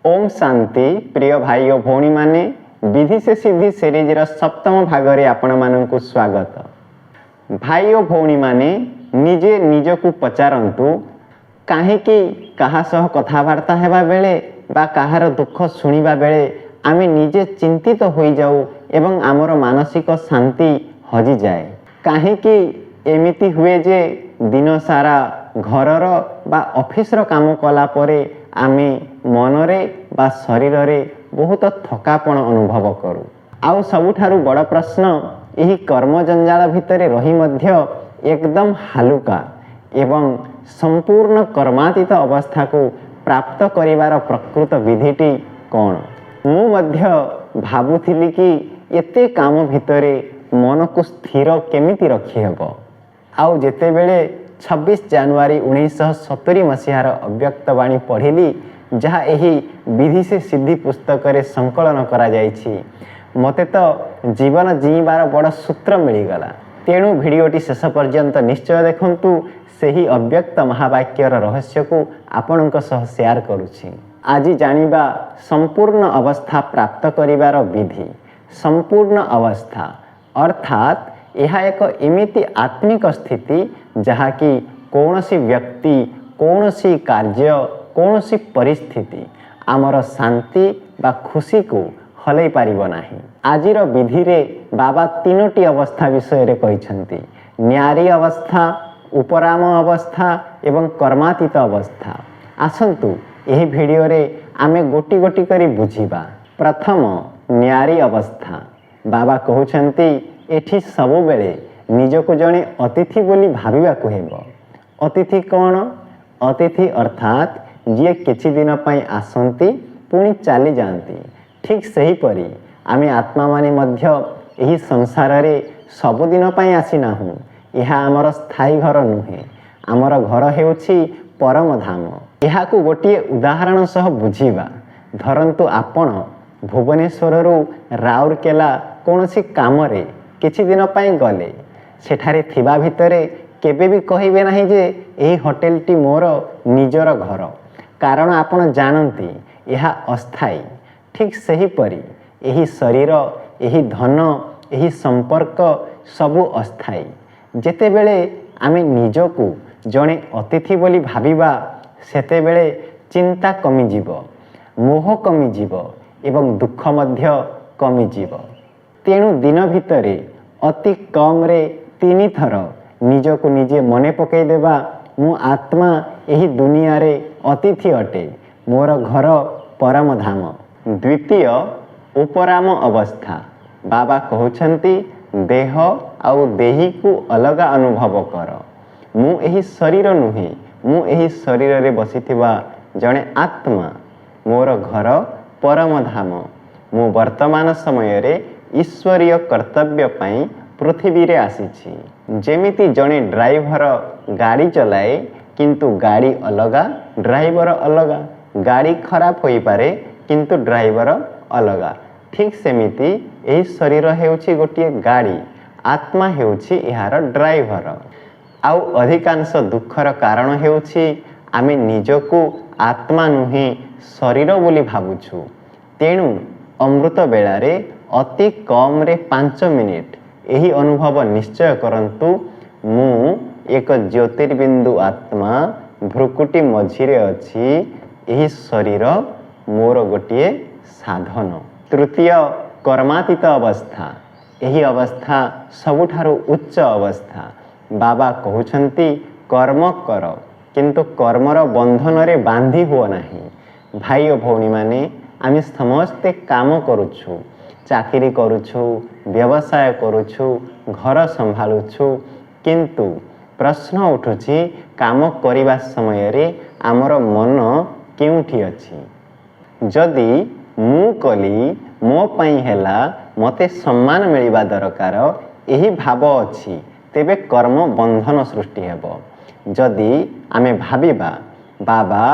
ओम शांति प्रिय भाई और भौणी माने विधि से सिद्धि सीरीजर सप्तम भागरे आपण माननकु स्वागत। भाई और भौणी माने निजे निजकु पचारंतु काहेकि काहा सह कथावार्ता हेबा बेले बा काहार दुख शुणिबा बेले आमे निजे चिंतित होई जाऊ एवं आमर मानसिक शांति हजि जाए। काहेकि एमिति हुए जे दिन सारा घरर बा ऑफिसर काम कला परे आमे मनरे बा शरीर रे बहुत थकापण अनुभव करू। आउ सबुठारु बड़ प्रश्न यही कर्म जंजाल भितरे रही मध्य एकदम हालुका एवं संपूर्ण कर्मातीत अवस्था को प्राप्त करिवार प्रकृत विधिटी कौन। मु मध्य भाबुथिली कि एते काम भितरे मन को स्थिर केमिति रखी हेबो। आउ जेते बेले 26 जनवरी 1970 मसीहार अव्यक्तवाणी पढ़िली जहाँ यही विधि से सिद्धि पुस्तक रे संकलन करा जाइछि मते तो जीवन जीवार बड़ सूत्र मिलगला। तेणु भिडियोटी शेष पर्यंत निश्चय देखंतु सेही अव्यक्त महावाक्यर रहस्य को आपणक सह शेयर करुछि। आज जानिबा संपूर्ण अवस्था प्राप्त करिवार विधि। संपूर्ण अवस्था अर्थात यह एक एमिति आत्मिक स्थिति जहाँ कि कौनसी व्यक्ति कौनसी कार्य कौनसी परिस्थिति आमर शांति बा खुशी को हलै पारिबो नाही। आजिर विधि रे बाबा तीनोटी अवस्था विषय रे कहिसंती। न्यारी अवस्था, उपराम अवस्था एवं कर्मातीत अवस्था। आसंतु एही भिडियो रे आमे गोटी गोटी करी बुझिबा। प्रथम न्यारी अवस्था। बाबा कहउछंती एठी सबु बेले निजको जणे अतिथि बोली भाबिबाकु हेबो। अतिथि कौन? अतिथि अर्थात जी किछि दिन पई आसंती पुणी चली जाती। ठीक सही परी आमे आत्मा माने मध्य एही संसार रे सबुदिन पई आसी नाहु। यह आमर स्थायी घर नुहे। आमर घर हेउछि परम धाम। यह को गोटे उदाहरण सह बुझिबा। धरंतु आपण भुवनेश्वर रु राउरकेला कोनोसी काम रे किछि दिन पई गले सेठारे थिबा भितरे केबे भी कहिबे नाही जे एही होटेल टी मोर निजर घर। कारण आपण जानती यह अस्थायी। ठीक सही परी यही शरीर यही धन यही संपर्क सबु अस्थायी। जेते बेले आमे निजकु जणे अतिथि बोली भाबिबा सेते बेले चिंता कमी जीवो, मोह कमी जीवो एवं दुख मध्य कमी जीवो। तेणु दिन भितरे अति कम रे 3 थर निजको निजे मने पकई देबा मु आत्मा यही दुनिया रे अतिथि अटे, मोर घर परम धाम। द्वितीय उपराम अवस्था। बाबा कहउछंती देह आउ देही को अलगा अनुभव कर। मु यही शरीर नुहे, मु यही शरीर रे बसिथिबा जणे आत्मा, मोर घर परम धाम। मु वर्तमान समय रे ईश्वरीय कर्तव्य पाई पृथ्वी रे आसीछि। जेमिति जणे ड्राइवर गाड़ी चलाए किंतु गाड़ी अलगा ड्राइवर अलगा। गाड़ी खराब होई पारे किंतु ड्राइवर अलगा। ठीक सेमिति एही शरीर हेउछि गोटिए गाड़ी, आत्मा हेउछि इहार ड्राइवर। आउ अधिकांश दुखर कारण हेउछि आमे निजको आत्मा नुहे शरीर बोली भाबुछु। तेणु अमृत बेला रे अति कम रे 5 मिनिट यही अनुभव निश्चय करंतु मु एक ज्योतिर्बिंदु आत्मा भ्रुकुटी मझिरे अछि। यही शरीर मोर गोटिए साधन। तृतीय कर्मातीत अवस्था। यही अवस्था सबुठारु उच्च अवस्था। बाबा कहउछंती कर्म कर किंतु कर्मर बंधन रे बांधी हुओ नाही। भाई और भौणी माने आमे समस्ते काम करूछु, चाकरी करूछु, व्यवसाय करूछु, घर संभालुछु, किंतु प्रश्न उठुछि काम करिबा समय रे आमर मन केउठी अछि। जदि मु कली मो पई हेला मते सम्मान मिलिबा दरकार एही भाव अछि तेबे कर्म बंधन सृष्टि हेबो। जदि आमे भाबिबा बाबा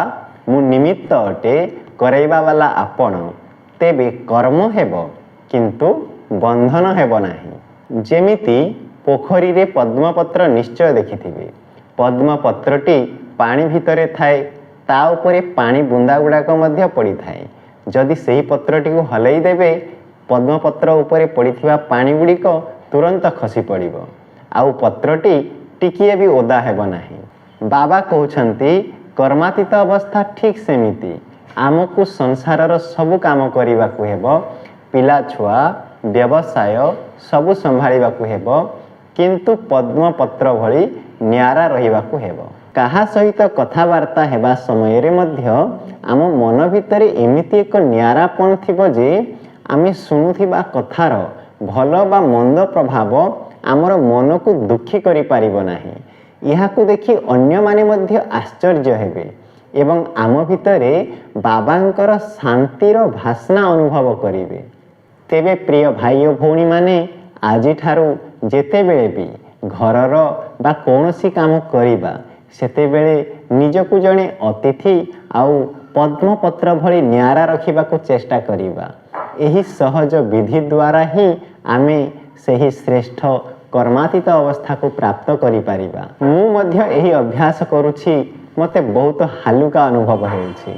मु निमित्त अटे करैबा वाला आपण तेबे कर्म हेबो किंतु बंधन हेबो नाही। जेमिति पोखरी रे पद्मपत्र निश्चय देखिथिबे। पद्मपत्रटी पानी भितरे थाए ता उपरे पानी बुंदा गुड़ाक मध्य पड़ी थाए जदि सही पत्रटी को हलई देबे पद्मपत्र उपरे पड़िथिबा पानी गुड़िक तुरंत खसी पड़िबो आउ पत्रटी टिकिए भी ओदा हेब नाही। बाबा कहउछंती कर्मातीत अवस्था ठीक सेमिति आमको संसारर सबु काम करिबाकू हेबो, पिला छुआ व्यवसाय सबु संभाळिबाकू हेबो, किंतु पद्मपत्र भली न्यारा रहिबाकू हेबो। काहा सहित कथावार्ता हेबा समय रे मध्य आम मन भितरे एमिति एक न्यारापण थिबो जे आमे शुणुथिबा कथार भल बा मंद प्रभाव आमर मन को दुखी करि पारिबो नाही। इहाकू देखि अन्य माने मध्य आश्चर्य हेबे एवं आम भितरे बाबांकर शांतिर भासना अनुभव करिवे। तेबे प्रिय भाई और भौणी माने आजि ठारू जेते बेले भी घरर बा कौनसी काम करिबा सेते बेले निजकु जणे अतिथि आउ पद्मपत्र भली न्यारा रखिबाकू चेष्टा करिबा। एही सहज विधि द्वारा ही आमे सही श्रेष्ठ कर्मातीत अवस्था को प्राप्त करि पारिबा। मु मध्य एही अभ्यास करूछि, मते बहुत हालुका अनुभव हेउछि।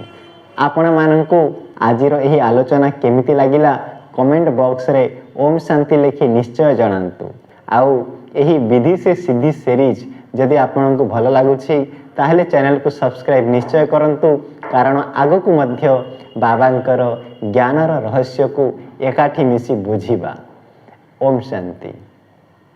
आपण माननकू आजिर एही आलोचना केमिति लागिला कमेंट बॉक्स रे ओम शांति लिखि निश्चय जणांतु। आउ एही विधि से सिद्धि सीरीज जदि आपनको भल लागुछि ताहले चैनल को सब्सक्राइब निश्चय करंतु, कारण आगकू मध्य बाबांकर ज्ञानर रहस्य को एकाठी मिसी बुझिबा। ओम शांति।